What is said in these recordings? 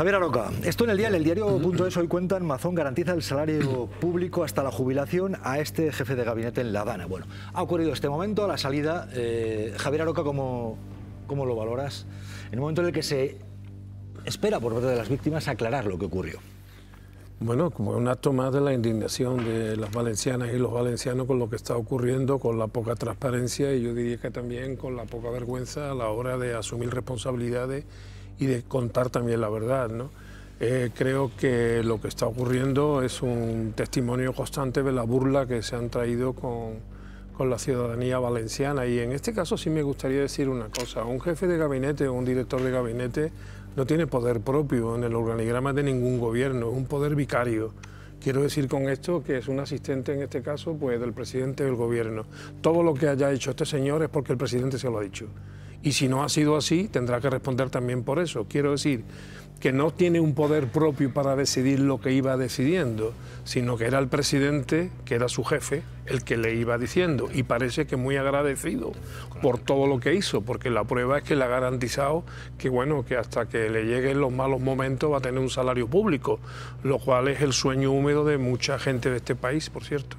Javier Aroca, esto en el diario.es hoy cuentan: Mazón garantiza el salario público hasta la jubilación a este jefe de gabinete en La Dana. Bueno, ha ocurrido este momento, la salida. Javier Aroca, ¿cómo lo valoras? En un momento en el que se espera por parte de las víctimas aclarar lo que ocurrió. Bueno, como un acto más de la indignación de las valencianas y los valencianos con lo que está ocurriendo, con la poca transparencia y yo diría que también con la poca vergüenza a la hora de asumir responsabilidades y de contar también la verdad, ¿no? Creo que lo que está ocurriendo es un testimonio constante de la burla que se han traído con la ciudadanía valenciana, y en este caso sí me gustaría decir una cosa: un jefe de gabinete o un director de gabinete no tiene poder propio en el organigrama de ningún gobierno, es un poder vicario. Quiero decir con esto que es un asistente, en este caso, pues del presidente del gobierno. Todo lo que haya hecho este señor es porque el presidente se lo ha dicho. Y si no ha sido así, tendrá que responder también por eso. Quiero decir que no tiene un poder propio para decidir lo que iba decidiendo, sino que era el presidente, que era su jefe, el que le iba diciendo, y parece que muy agradecido por todo lo que hizo, porque la prueba es que le ha garantizado que, bueno, que hasta que le lleguen los malos momentos va a tener un salario público, lo cual es el sueño húmedo de mucha gente de este país, por cierto.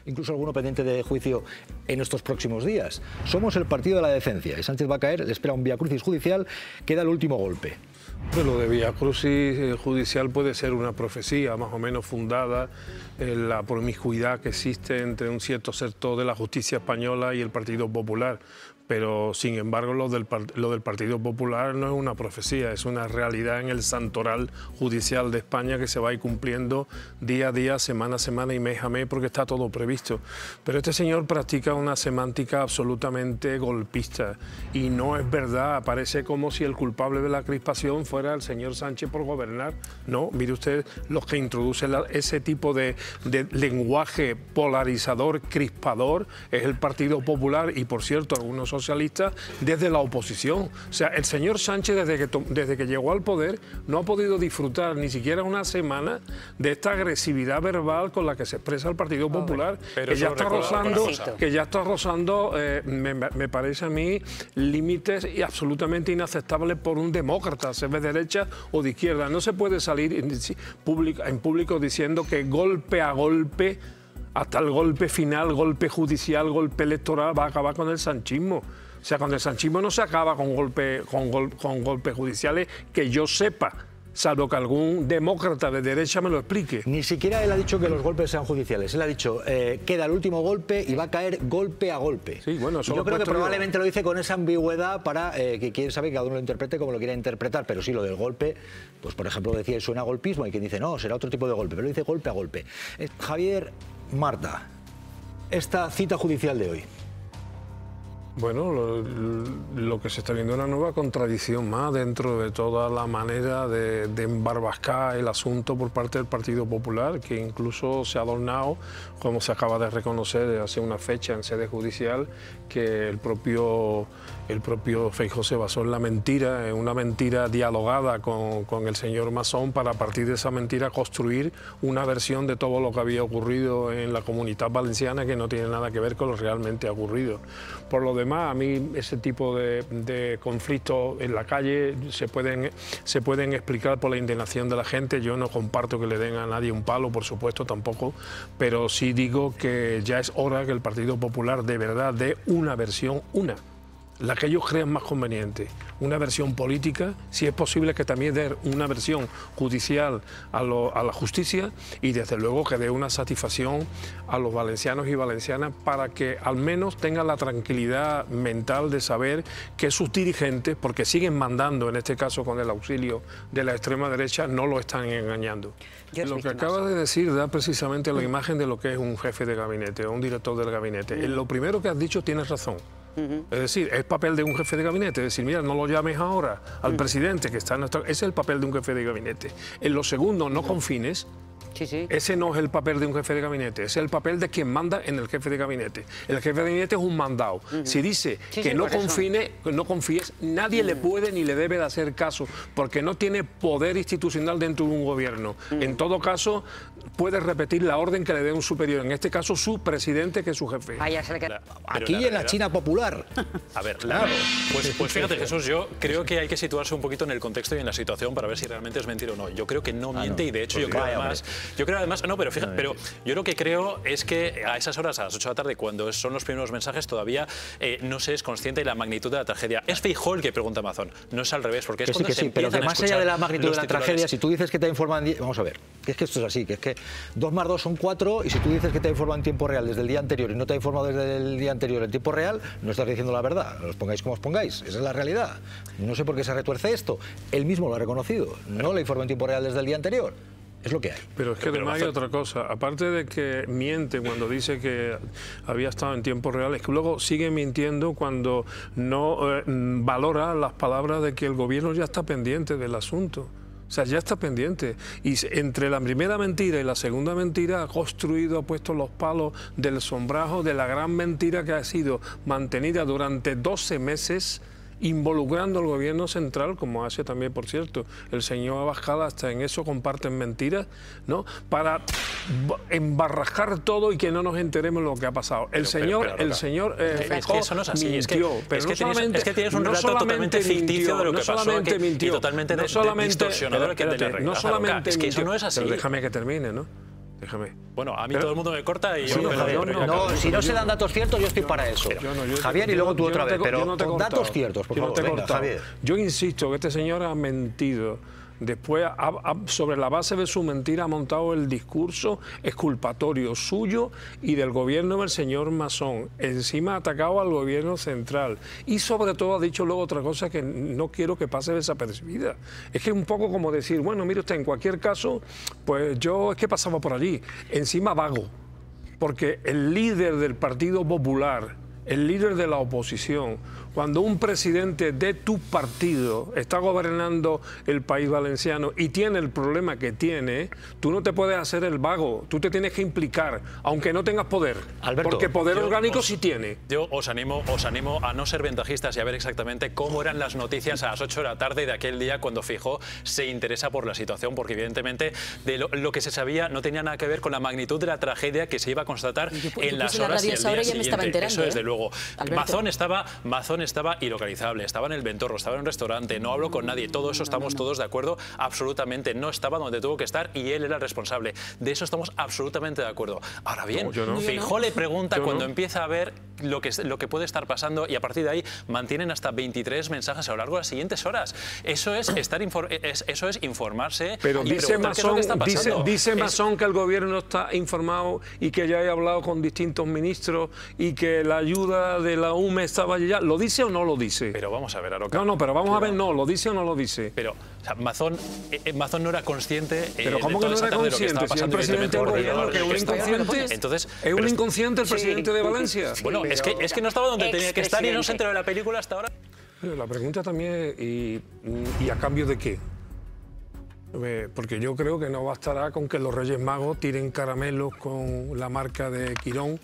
Incluso alguno pendiente de juicio en estos próximos días. Somos el partido de la decencia y Sánchez va a caer, le espera un viacrucis judicial, queda el último golpe. Lo de viacrucis judicial puede ser una profecía más o menos fundada en la promiscuidad que existe entre un cierto sector de la justicia española y el Partido Popular. Pero, sin embargo, lo del Partido Popular no es una profecía, es una realidad en el santoral judicial de España que se va a ir cumpliendo día a día, semana a semana y mes a mes, porque está todo previsto. Pero este señor practica una semántica absolutamente golpista y no es verdad. Parece como si el culpable de la crispación fuera el señor Sánchez por gobernar. No, mire usted, los que introducen ese tipo de lenguaje polarizador, crispador, es el Partido Popular y, por cierto, algunos socialistas desde la oposición. O sea, el señor Sánchez desde que llegó al poder no ha podido disfrutar ni siquiera una semana de esta agresividad verbal con la que se expresa el Partido Popular, que ya está rozando, me parece a mí, límites y absolutamente inaceptables por un demócrata, sea de derecha o de izquierda. No se puede salir en público diciendo que golpe a golpe, hasta el golpe final, golpe judicial, golpe electoral, va a acabar con el sanchismo. O sea, con el sanchismo no se acaba con golpes judiciales que yo sepa, salvo que algún demócrata de derecha me lo explique. Ni siquiera él ha dicho que los golpes sean judiciales. Él ha dicho, queda el último golpe y va a caer golpe a golpe. Sí, bueno, yo creo que probablemente lo dice con esa ambigüedad para que quién sabe que cada uno lo interprete como lo quiera interpretar. Pero sí, lo del golpe, pues por ejemplo decía, suena golpismo, y quien dice, no, será otro tipo de golpe, pero dice golpe a golpe. Javier, Marta, esta cita judicial de hoy. Bueno, lo que se está viendo es una nueva contradicción más dentro de toda la manera de embarbascar el asunto por parte del Partido Popular, que incluso se ha adornado, como se acaba de reconocer hace una fecha en sede judicial, que el propio Feijóo se basó en la mentira, en una mentira dialogada con el señor Mazón, para a partir de esa mentira construir una versión de todo lo que había ocurrido en la Comunitat Valenciana que no tiene nada que ver con lo realmente ocurrido. Por lo demás, a mí ese tipo de conflictos en la calle se pueden explicar por la indignación de la gente. Yo no comparto que le den a nadie un palo, por supuesto, tampoco, pero sí digo que ya es hora que el Partido Popular de verdad dé una versión, la que ellos crean más conveniente, una versión política, si es posible que también dé una versión judicial a la justicia, y desde luego que dé una satisfacción a los valencianos y valencianas para que al menos tengan la tranquilidad mental de saber que sus dirigentes, porque siguen mandando, en este caso con el auxilio de la extrema derecha, no lo están engañando. Lo que acaba de decir da precisamente la imagen de lo que es un jefe de gabinete o un director del gabinete. Lo primero que has dicho tienes razón. Es decir, es papel de un jefe de gabinete, es decir, mira, no lo llames ahora al presidente que está en nuestra... Ese es el papel de un jefe de gabinete. En lo segundo, no confines, Sí, sí. Ese no es el papel de un jefe de gabinete, es el papel de quien manda en el jefe de gabinete. El jefe de gabinete es un mandado. Si dice que no confíes, nadie le puede ni le debe de hacer caso, porque no tiene poder institucional dentro de un gobierno. En todo caso, puede repetir la orden que le dé un superior, en este caso su presidente, que es su jefe. Aquí y en la China popular. A ver, claro. Pues fíjate, Jesús, yo creo que hay que situarse un poquito en el contexto y en la situación para ver si realmente es mentira o no. Yo creo que no miente y de hecho yo creo además, no, pero fíjate, pero yo lo que creo es que a esas horas, a las 8 de la tarde, cuando son los primeros mensajes, todavía no se es consciente de la magnitud de la tragedia. Es Feijóo el que pregunta a Mazón, no es al revés, porque es cuando se empiezan pero que más allá de la magnitud de la tragedia, si tú dices que te informan, vamos a ver, que es que esto es así, que es que 2 más 2 son 4 y si tú dices que te informan en tiempo real desde el día anterior y no te ha informado desde el día anterior en tiempo real, no estás diciendo la verdad, os pongáis como os pongáis, esa es la realidad. No sé por qué se retuerce esto, él mismo lo ha reconocido, no le informó en tiempo real desde el día anterior. Es lo que hay. Pero es que además hay otra cosa. Aparte de que miente cuando dice que había estado en tiempo real, es que luego sigue mintiendo cuando no valora las palabras de que el gobierno ya está pendiente del asunto. O sea, ya está pendiente. Y entre la primera mentira y la segunda mentira ha construido, ha puesto los palos del sombrajo de la gran mentira que ha sido mantenida durante 12 meses involucrando al gobierno central, como hace también, por cierto, el señor Abascal, hasta en eso comparten mentiras, ¿no? Para embarrajar todo y que no nos enteremos lo que ha pasado. El señor Feijóo eso no es así, mintió, es que tienes un relato totalmente ficticio de lo que pasó y totalmente distorsionador que de la realidad. No solamente es que eso no es así. Pero déjame que termine, ¿no? Déjame. Bueno, a mí todo el mundo me corta y sí, yo... si no se dan datos ciertos, yo estoy para eso. Javier, y luego tú otra vez, pero con datos ciertos, por favor. Venga, Javier. Yo insisto que este señor ha mentido. Después, sobre la base de su mentira, ha montado el discurso exculpatorio suyo y del gobierno del señor Mazón. Encima ha atacado al gobierno central. Y sobre todo ha dicho luego otra cosa que no quiero que pase desapercibida. Es que es un poco como decir, bueno, mire usted, en cualquier caso, pues yo es que pasaba por allí. Encima vago. Porque el líder del Partido Popular, el líder de la oposición, cuando un presidente de tu partido está gobernando el país valenciano y tiene el problema que tiene, tú no te puedes hacer el vago, tú te tienes que implicar, aunque no tengas poder, Alberto, porque poder orgánico sí tiene. Yo os animo a no ser ventajistas y a ver exactamente cómo eran las noticias a las 8 de la tarde de aquel día cuando Feijóo se interesa por la situación, porque evidentemente de lo que se sabía no tenía nada que ver con la magnitud de la tragedia que se iba a constatar en las horas y el día siguiente. Eso desde luego. Mazón estaba ilocalizable, estaba en el Ventorro, estaba en un restaurante, no habló con nadie, todo eso estamos todos de acuerdo, absolutamente, no estaba donde tuvo que estar y él era el responsable, de eso estamos absolutamente de acuerdo. Ahora bien, Feijóo le pregunta cuando empieza a ver lo que puede estar pasando y a partir de ahí mantienen hasta 23 mensajes a lo largo de las siguientes horas. Eso es informarse. Pero dice Mazón que el gobierno está informado y que ya he hablado con distintos ministros y que la ayuda de la UME estaba allá. ¿Lo dice o no lo dice? Pero vamos a ver, Aroca. No, pero vamos a ver, ¿lo dice o no lo dice? Pero o sea, Mazón no era consciente. Pero ¿cómo que no era consciente? Si el presidente del gobierno, que es un inconsciente, es un inconsciente el presidente de Valencia. Bueno, es que no estaba donde tenía que estar y no se enteró de la película hasta ahora. La pregunta también es, ¿y a cambio de qué? Porque yo creo que no bastará con que los Reyes Magos tiren caramelos con la marca de Quirón,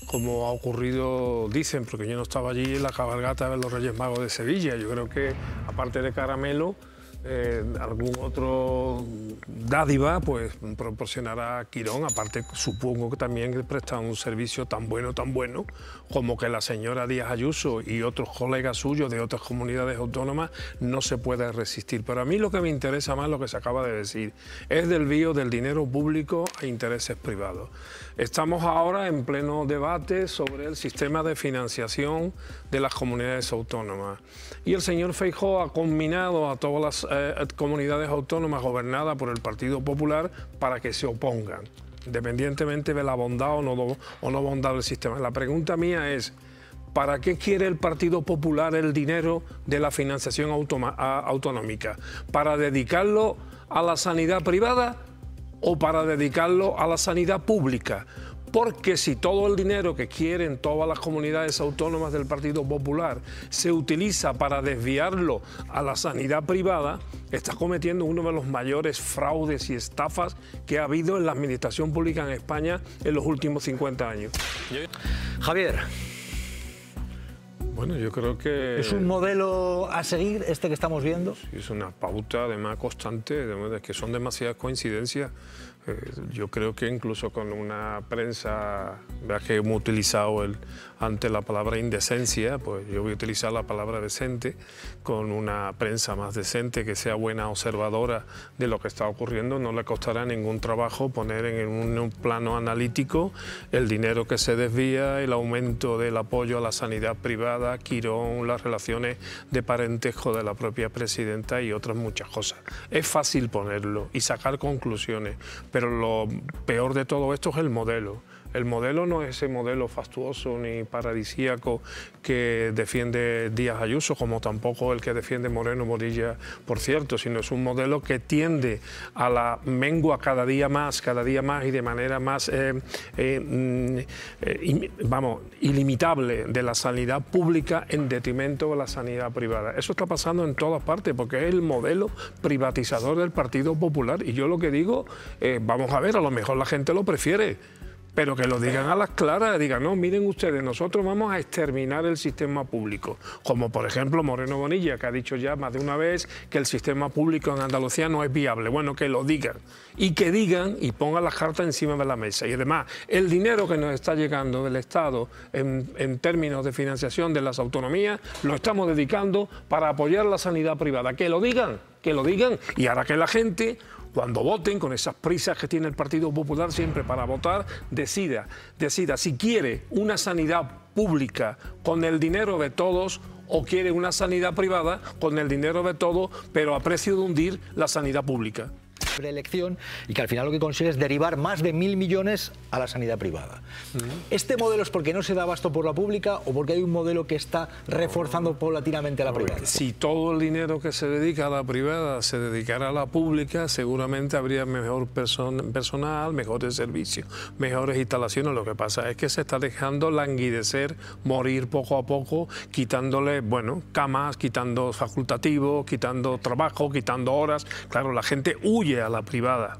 como ha ocurrido, dicen, porque yo no estaba allí en la cabalgata de los Reyes Magos de Sevilla. Yo creo que, aparte de caramelo, algún otro dádiva pues proporcionará Quirón. Aparte, supongo que también presta un servicio tan bueno como que la señora Díaz Ayuso y otros colegas suyos de otras comunidades autónomas no se puede resistir. Pero a mí lo que me interesa más, lo que se acaba de decir, es desvío del dinero público a intereses privados. Estamos ahora en pleno debate sobre el sistema de financiación de las comunidades autónomas. Y el señor Feijóo ha combinado a todas las comunidades autónomas gobernadas por el Partido Popular para que se opongan, independientemente de la bondad o no bondad del sistema. La pregunta mía es, ¿para qué quiere el Partido Popular el dinero de la financiación autonómica? ¿Para dedicarlo a la sanidad privada o para dedicarlo a la sanidad pública? porque si todo el dinero que quieren todas las comunidades autónomas del Partido Popular se utiliza para desviarlo a la sanidad privada, está cometiendo uno de los mayores fraudes y estafas que ha habido en la administración pública en España en los últimos 50 años. Javier. Bueno, yo creo que... ¿Es un modelo a seguir este que estamos viendo? Es una pauta, además, constante, de que son demasiadas coincidencias. Yo creo que incluso con una prensa, vea que hemos utilizado ante la palabra indecencia, pues yo voy a utilizar la palabra decente, con una prensa más decente, que sea buena observadora de lo que está ocurriendo, no le costará ningún trabajo poner en un plano analítico el dinero que se desvía, el aumento del apoyo a la sanidad privada, Quirón, las relaciones de parentesco de la propia presidenta y otras muchas cosas. Es fácil ponerlo y sacar conclusiones, pero lo peor de todo esto es el modelo. El modelo no es ese modelo fastuoso ni paradisíaco que defiende Díaz Ayuso, como tampoco el que defiende Moreno Bonilla, por cierto, sino es un modelo que tiende a la mengua cada día más y de manera más ilimitable de la sanidad pública en detrimento de la sanidad privada. Eso está pasando en todas partes porque es el modelo privatizador del Partido Popular y yo lo que digo, vamos a ver, a lo mejor la gente lo prefiere, pero que lo digan a las claras, digan, no, miren ustedes, nosotros vamos a exterminar el sistema público, como por ejemplo Moreno Bonilla, que ha dicho ya más de una vez que el sistema público en Andalucía no es viable. Bueno, que lo digan, y que digan y pongan las cartas encima de la mesa. Y además, el dinero que nos está llegando del Estado en términos de financiación de las autonomías, lo estamos dedicando para apoyar la sanidad privada. Que lo digan, y ahora que la gente, cuando voten, con esas prisas que tiene el Partido Popular siempre para votar, decida si quiere una sanidad pública con el dinero de todos o quiere una sanidad privada con el dinero de todos, pero a precio de hundir la sanidad pública. Preelección y que al final lo que consigue es derivar más de 1.000 millones a la sanidad privada. ¿Este modelo es porque no se da abasto por la pública o porque hay un modelo que está reforzando paulatinamente a la privada? Si todo el dinero que se dedica a la privada se dedicara a la pública, seguramente habría mejor personal, mejores servicios, mejores instalaciones. Lo que pasa es que se está dejando languidecer, morir poco a poco, quitándole, bueno, camas, quitando facultativos, quitando trabajo, quitando horas. Claro, la gente huye a la privada.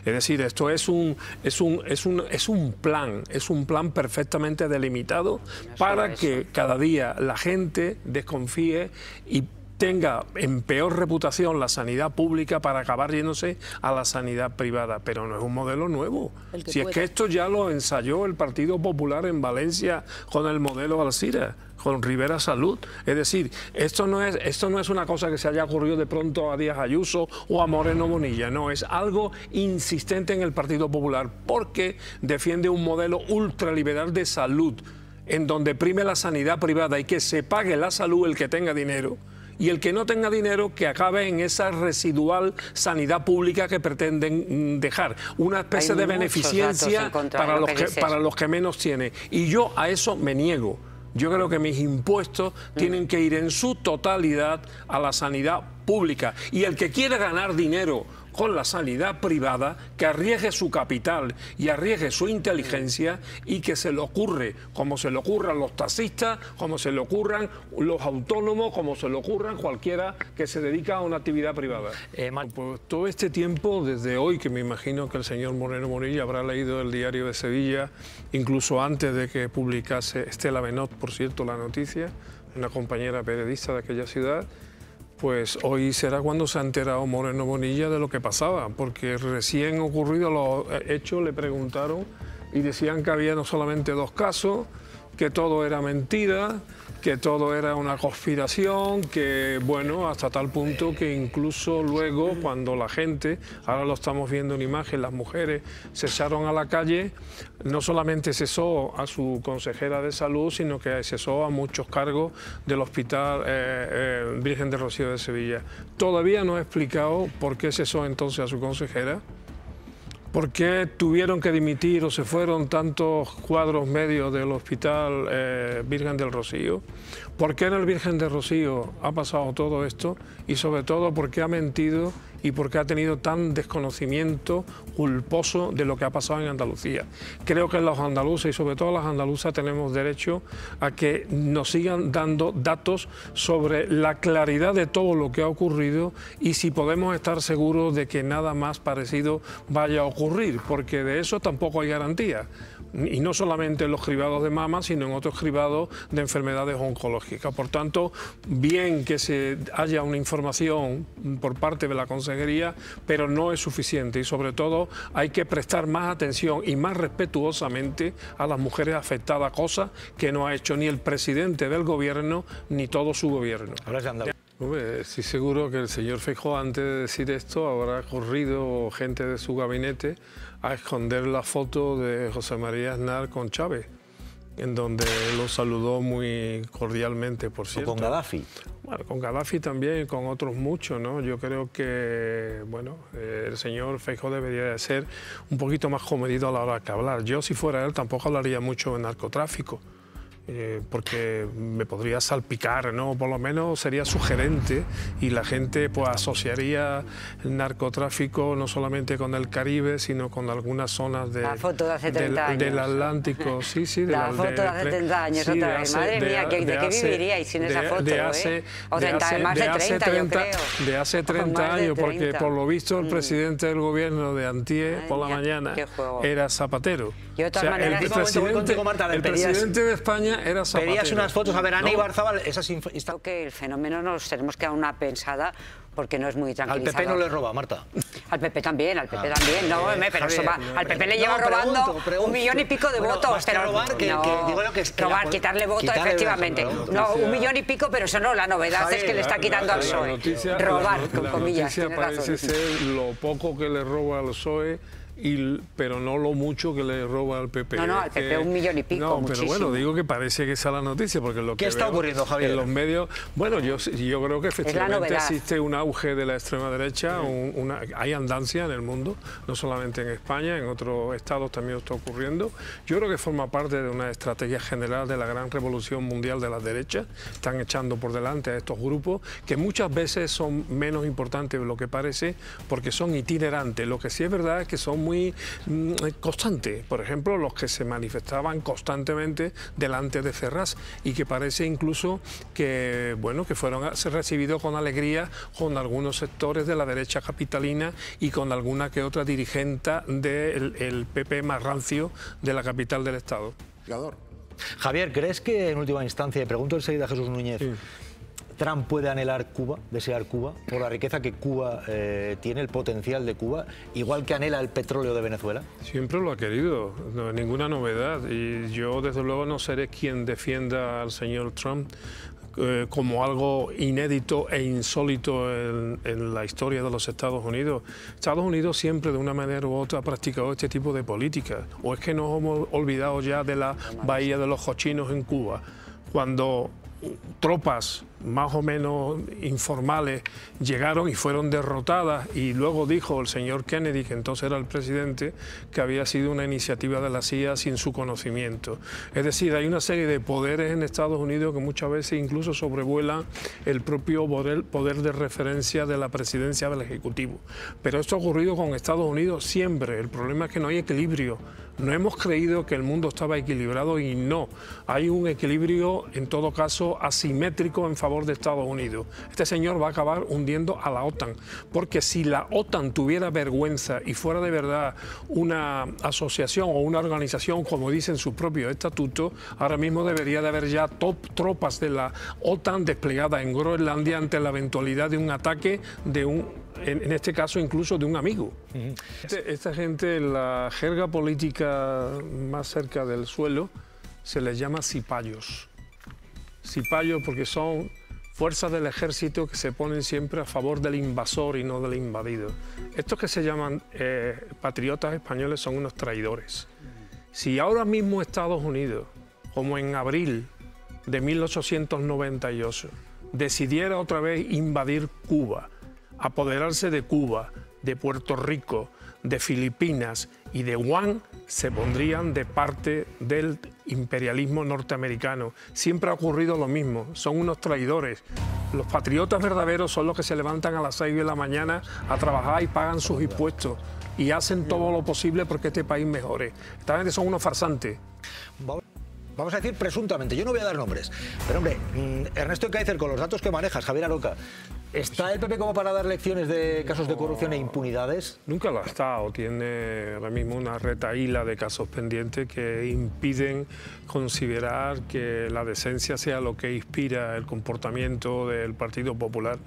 Es decir, esto es un plan perfectamente delimitado para que cada día la gente desconfíe y tenga en peor reputación la sanidad pública para acabar yéndose a la sanidad privada, pero no es un modelo nuevo. Si es que esto ya lo ensayó el Partido Popular en Valencia con el modelo Alcira, con Rivera Salud. Es decir, esto no es una cosa que se haya ocurrido de pronto a Díaz Ayuso o a Moreno Bonilla, no, es algo insistente en el Partido Popular porque defiende un modelo ultraliberal de salud en donde prime la sanidad privada y que se pague la salud el que tenga dinero. Y el que no tenga dinero, que acabe en esa residual sanidad pública que pretenden dejar. Una especie de beneficencia para los que menos tienen. Y yo a eso me niego. Yo creo que mis impuestos tienen que ir en su totalidad a la sanidad pública. Y el que quiera ganar dinero con la sanidad privada, que arriesgue su capital y arriesgue su inteligencia y que se le ocurre, como se le ocurran los taxistas, como se le ocurran los autónomos, como se le ocurran cualquiera que se dedica a una actividad privada. Pues todo este tiempo, desde hoy, que me imagino que el señor Moreno Bonilla habrá leído el Diario de Sevilla, incluso antes de que publicase Estela Benot, por cierto, la noticia, una compañera periodista de aquella ciudad, pues hoy será cuando se ha enterado Moreno Bonilla de lo que pasaba, porque recién ocurrido los hechos le preguntaron y decían que había no solamente 2 casos, que todo era mentira, que todo era una conspiración, que bueno, hasta tal punto que incluso luego cuando la gente, ahora lo estamos viendo en imagen, las mujeres se echaron a la calle, no solamente cesó a su consejera de salud, sino que cesó a muchos cargos del Hospital Virgen del Rocío de Sevilla. Todavía no he explicado por qué cesó entonces a su consejera. ¿Por qué tuvieron que dimitir o se fueron tantos cuadros medios del Hospital Virgen del Rocío? ¿Por qué en el Virgen del Rocío ha pasado todo esto? Y sobre todo, ¿por qué ha mentido y por qué ha tenido tan desconocimiento culposo de lo que ha pasado en Andalucía. Creo que los andaluces y sobre todo las andaluzas tenemos derecho a que nos sigan dando datos sobre la claridad de todo lo que ha ocurrido y si podemos estar seguros de que nada más parecido vaya a ocurrir, porque de eso tampoco hay garantía. Y no solamente en los cribados de mama, sino en otros cribados de enfermedades oncológicas. Por tanto, bien que se haya una información por parte de la Consejería, pero no es suficiente y sobre todo hay que prestar más atención y más respetuosamente a las mujeres afectadas, cosa que no ha hecho ni el presidente del Gobierno ni todo su Gobierno. Hablas de Andalucía. Estoy seguro que el señor Feijóo, antes de decir esto, habrá corrido gente de su gabinete a esconder la foto de José María Aznar con Chávez, en donde lo saludó muy cordialmente, por cierto. ¿O con Gaddafi? Bueno, con Gaddafi también y con otros muchos, ¿no? Yo creo que, bueno, el señor Feijóo debería de ser un poquito más comedido a la hora de hablar. Yo, si fuera él, tampoco hablaría mucho de narcotráfico. Porque me podría salpicar, ¿no? Por lo menos sería sugerente y la gente pues asociaría el narcotráfico no solamente con el Caribe, sino con algunas zonas la foto de hace 30 años. Del Atlántico. Sí, sí. La foto de hace 30 años, sí, otra vez. Madre mía, ¿de qué viviríais sin esa foto? O 30, más de 30, yo creo. De hace 30 años, porque por lo visto el presidente del Gobierno de antier por la mañana era Zapatero. Y otra manera, el presidente de España era Zapatero. Pedías unas fotos a ver a Ibarzabal, Creo que el fenómeno nos tenemos que dar una pensada porque no es muy tranquilizador. Al PP no le roba, Marta. Al PP también, al PP también. No, pero eso va, al PP le lleva robando 1 millón y pico de votos. Pero robar, quitarle votos, efectivamente. No, 1 millón y pico, pero eso no, la novedad es que le está quitando al PSOE. Robar, con comillas. La noticia parece ser lo poco que le roba al PSOE, pero no lo mucho que le roba al PP. No, al PP 1 millón y pico, no, muchísimo. Pero bueno, digo que parece que esa es la noticia, porque lo que ¿Qué está ocurriendo, Javier? En los medios, bueno, yo creo que efectivamente existe un auge de la extrema derecha, hay andancia en el mundo, no solamente en España, en otros estados también está ocurriendo. Yo creo que forma parte de una estrategia general de la gran revolución mundial de las derechas. Están echando por delante a estos grupos, que muchas veces son menos importantes de lo que parece, porque son itinerantes. Lo que sí es verdad es que son muy constantes. Por ejemplo, los que se manifestaban constantemente delante de Ferraz y que parece incluso que, bueno, que fueron recibidos con alegría con algunos sectores de la derecha capitalina y con alguna que otra dirigente del PP más rancio de la capital del Estado. Javier, ¿crees que en última instancia, y pregunto enseguida a Jesús Núñez, sí, Trump puede anhelar Cuba, desear Cuba, por la riqueza que Cuba tiene, el potencial de Cuba, igual que anhela el petróleo de Venezuela? Siempre lo ha querido, no es ninguna novedad. Y yo, desde luego, no seré quien defienda al señor Trump como algo inédito e insólito en la historia de los Estados Unidos. Estados Unidos siempre, de una manera u otra, ha practicado este tipo de política. ¿O es que nos hemos olvidado ya de la bahía de los cochinos en Cuba? Cuando tropas más o menos informales llegaron y fueron derrotadas, y luego dijo el señor Kennedy, que entonces era el presidente, que había sido una iniciativa de la CIA sin su conocimiento. Es decir, hay una serie de poderes en Estados Unidos que muchas veces incluso sobrevuelan el propio poder de referencia de la presidencia del Ejecutivo. Pero esto ha ocurrido con Estados Unidos siempre. El problema es que no hay equilibrio. No hemos creído que el mundo estaba equilibrado y no. Hay un equilibrio, en todo caso, asimétrico en favor de Estados Unidos. Este señor va a acabar hundiendo a la OTAN, porque si la OTAN tuviera vergüenza y fuera de verdad una asociación o una organización, como dice en su propio estatuto, ahora mismo debería de haber ya tropas de la OTAN desplegadas en Groenlandia ante la eventualidad de un ataque de en este caso incluso de un amigo. Esta gente, en la jerga política más cerca del suelo, se les llama cipayos. Cipayos porque son fuerzas del ejército que se ponen siempre a favor del invasor y no del invadido. Estos que se llaman patriotas españoles son unos traidores. Si ahora mismo Estados Unidos, como en abril de 1898, decidiera otra vez invadir Cuba, apoderarse de Cuba, de Puerto Rico, de Filipinas y de Guam, se pondrían de parte del imperialismo norteamericano. Siempre ha ocurrido lo mismo, son unos traidores. Los patriotas verdaderos son los que se levantan a las 6 de la mañana a trabajar y pagan sus impuestos y hacen todo lo posible porque este país mejore. Esta gente son unos farsantes. Vamos a decir presuntamente, yo no voy a dar nombres, pero hombre, Ernesto Ekaizer, con los datos que manejas, Javier Aroca, ¿está el PP como para dar lecciones de casos de corrupción e impunidades? Nunca lo ha estado. Tiene ahora mismo una retahíla de casos pendientes que impiden considerar que la decencia sea lo que inspira el comportamiento del Partido Popular.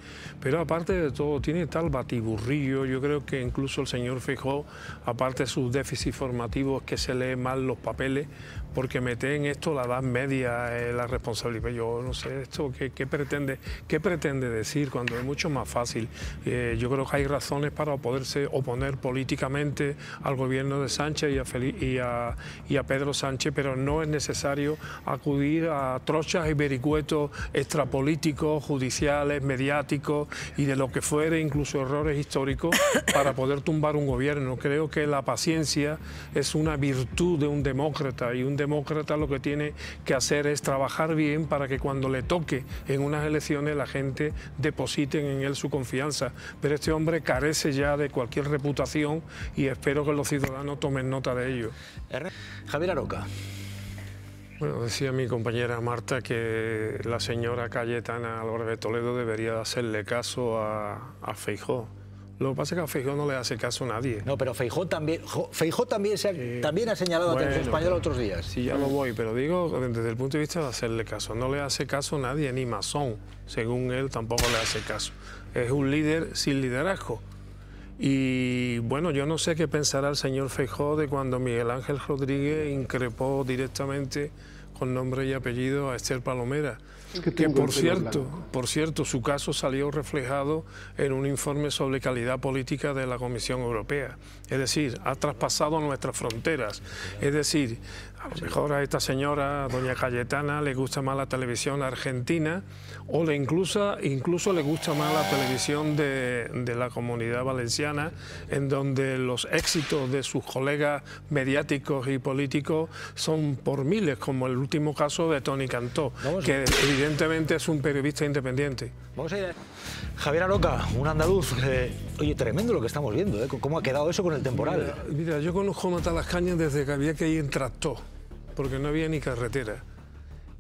Pero aparte de todo, tiene tal batiburrillo. Yo creo que incluso el señor Feijóo, aparte de sus déficits formativos, que se lee mal los papeles, porque mete en esto la edad media, la responsabilidad. Yo no sé, esto ¿qué pretende decir cuando es mucho más fácil? Yo creo que hay razones para poderse oponer políticamente al gobierno de Sánchez y a Pedro Sánchez, pero no es necesario acudir a trochas y vericuetos extrapolíticos, judiciales, mediáticos y de lo que fuere, incluso errores históricos, para poder tumbar un gobierno. Creo que la paciencia es una virtud de un demócrata, y un demócrata lo que tiene que hacer es trabajar bien para que cuando le toque en unas elecciones la gente deposite en él su confianza. Pero este hombre carece ya de cualquier reputación y espero que los ciudadanos tomen nota de ello. Javier Aroca. Bueno, decía mi compañera Marta que la señora Cayetana Álvarez de Toledo debería hacerle caso a Feijóo. Lo que pasa es que a Feijóo no le hace caso a nadie. No, pero Feijóo también ha señalado a Televisión Española otros días. Sí, ya lo voy, pero digo desde el punto de vista de hacerle caso. No le hace caso a nadie, ni Masón, según él, tampoco le hace caso. Es un líder sin liderazgo. Y bueno, yo no sé qué pensará el señor Feijóo de cuando Miguel Ángel Rodríguez increpó directamente con nombre y apellido a Esther Palomera. Que por cierto, su caso salió reflejado en un informe sobre calidad política de la Comisión Europea. Es decir, ha traspasado nuestras fronteras. Es decir, a lo mejor a esta señora, doña Cayetana, le gusta más la televisión argentina o incluso le gusta más la televisión de la Comunidad Valenciana, en donde los éxitos de sus colegas mediáticos y políticos son por miles, como el último caso de Toni Cantó, que evidentemente es un periodista independiente. Vamos a ir a Javier Aroca, un andaluz. Oye, tremendo lo que estamos viendo, ¿eh? ¿Cómo ha quedado eso con el temporal? Mira, yo conozco Matalascañas desde que había que ir en tractor, porque no había ni carretera.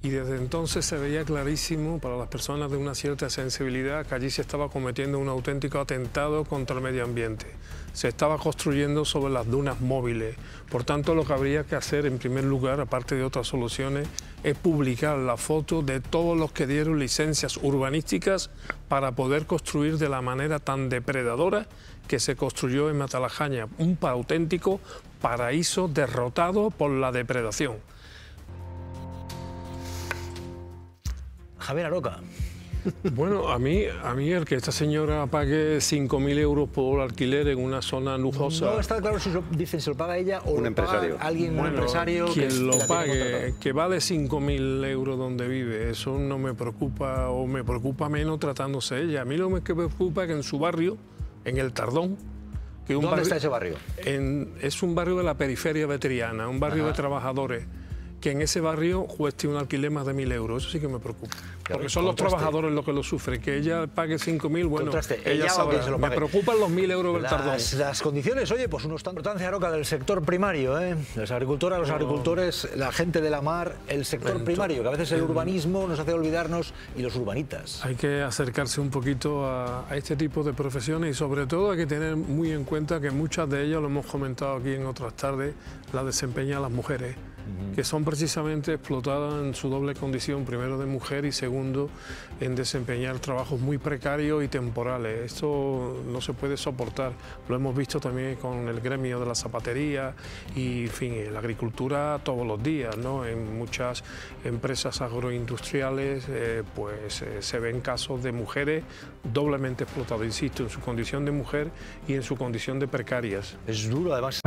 Y desde entonces se veía clarísimo para las personas de una cierta sensibilidad que allí se estaba cometiendo un auténtico atentado contra el medio ambiente. Se estaba construyendo sobre las dunas móviles. Por tanto, lo que habría que hacer en primer lugar, aparte de otras soluciones, es publicar la foto de todos los que dieron licencias urbanísticas para poder construir de la manera tan depredadora que se construyó en Matalascañas, un auténtico paraíso derrotado por la depredación. Javier Aroca. Bueno, a mí el que esta señora pague 5.000 euros por alquiler en una zona lujosa... No está claro si dicen se lo paga ella o un empresario. Alguien, un empresario quien lo pague, que vale 5.000 euros donde vive, eso no me preocupa, o me preocupa menos tratándose ella. A mí lo que me preocupa es que en su barrio, en el Tardón... ¿Dónde está ese barrio? Es un barrio de la periferia veteriana, un barrio de trabajadores, que en ese barrio cueste un alquiler más de 1.000 euros. Eso sí que me preocupa. Porque son los trabajadores los que lo sufren. Que ella pague 5.000, bueno, ella sabrá. Se lo pague. Me preocupan los 1.000 euros del Tardón. Las condiciones, oye, pues unos tan importancia, Aroca, del sector primario, ¿eh? Las agricultoras, los agricultores, la gente de la mar, el sector primario, que a veces el urbanismo nos hace olvidarnos, y los urbanitas. Hay que acercarse un poquito a este tipo de profesiones y sobre todo hay que tener muy en cuenta que muchas de ellas, lo hemos comentado aquí en otras tardes, las desempeñan las mujeres, que son precisamente explotadas en su doble condición, primero de mujer y segundo en desempeñar trabajos muy precarios y temporales. Esto no se puede soportar, lo hemos visto también con el gremio de la zapatería y, en fin, en la agricultura todos los días, ¿no? En muchas empresas agroindustriales se ven casos de mujeres doblemente explotadas, insisto, en su condición de mujer y en su condición de precarias. Es duro, además.